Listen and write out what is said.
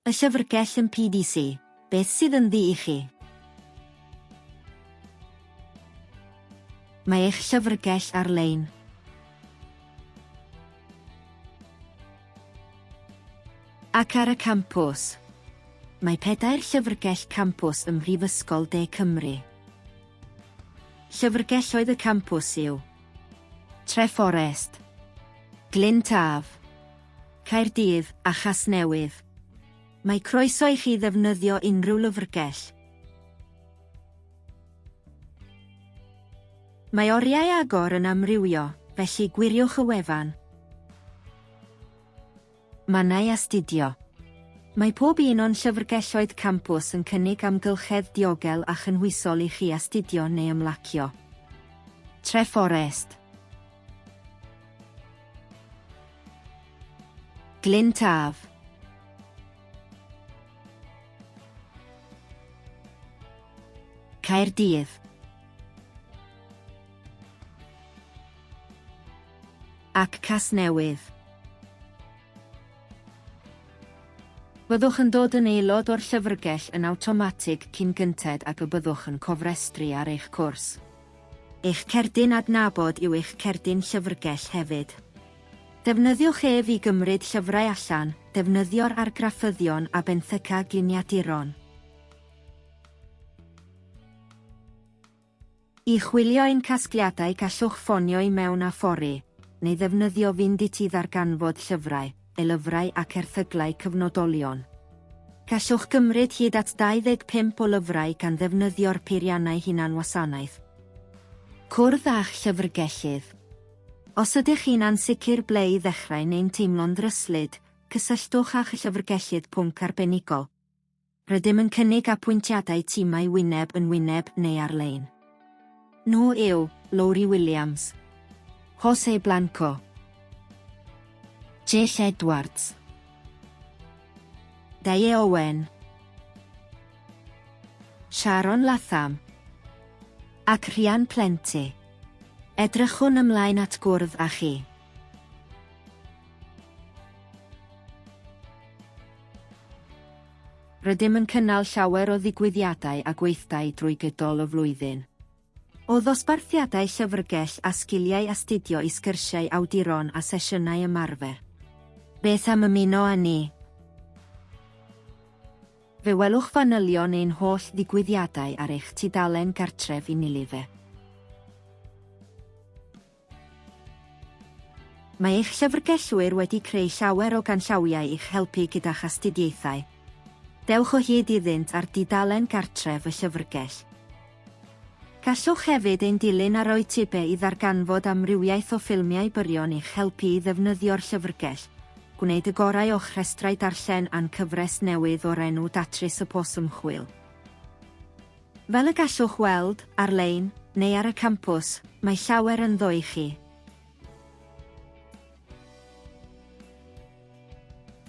Y Llyfrgell yn PDC, beth sydd yn ddi i chi? Mae eich llyfrgell ar-lein. Ac ar y campws. Mae 4 llyfrgell campws ym Mhrifysgol De Cymru. Llyfrgelloedd y campws yw Treforest, Glyn Taf, Caerdydd a Chasnewydd. Mae croeso i chi ddefnyddio unrhyw lyfrgell. Mae oriau agor yn amrywio, felly gwiriwch y wefan. Mannau astudio. Mae pob un o'n llyfrgelloedd campws yn cynnig amgylchedd diogel a chynhwysol i chi astudio neu ymlacio. Treforest, Glyn Taf, Caerdydd, ac Casnewydd. Byddwch yn dod yn aelod o'r llyfrgell yn awtomatig cyn gynted ac y byddwch yn cofrestru ar eich cwrs. Eich cerdyn adnabod yw eich cerdyn llyfrgell hefyd. Defnyddiwch ef i gymryd llyfrau allan, defnyddio'r argraffyddion a benthyca gliniaduron. I chwilio ein casgliadau gallwch ffonio i mewn a phori, neu ddefnyddio fynd i ti ddarganfod llyfrau, lyfrau ac erthyglau cyfnodolion. Gallwch gymryd hyd at 25 o lyfrau gan ddefnyddio'r peiriannau hunanwasanaeth. Cwrdd a'ch llyfrgellydd. Os ydych chi'n ansicr ble i ddechrau neu'n teimlo'n ddryslyd, cysylltwch a'ch llyfrgellydd pwnc arbenigol. Rydym yn cynnig apwyntiadau timau wyneb yn wyneb neu ar-lein. Nhw yw Lowry Williams, Jose Blanco, Jill Edwards, Daye Owen, Sharon Latham, ac Rhian Plenty. Edrychwn ymlaen at gwrdd â chi. Rydym yn cynnal llawer o ddigwyddiadau a gweithdai drwy gydol y flwyddyn. O ddosbarthiadau llyfrgell a sgiliau astudio i sgyrsiau awduron a sesiynau ymarfer. Beth am ymuno â ni? Fe welwch fanylion ein holl ddigwyddiadau ar eich tudalen gartref i Nilyfe. Mae eich llyfrgellwyr wedi creu llawer o ganllawiau i'ch helpu gyda'ch astudiaethau. Dewch o hyd iddynt ar dudalen gartref y llyfrgell. Gallwch hefyd ein dilyn a roi tibau i ddarganfod amrywiaeth o ffilmiau byrion i'ch helpu i ddefnyddio'r llyfrgell, gwneud y gorau o'ch rhestrau darllen a'n cyfres newydd o'r enw Datrys y Possum Chwil. Fel y gallwch weld, ar-lein, neu ar y campws, mae llawer yn ddo i chi.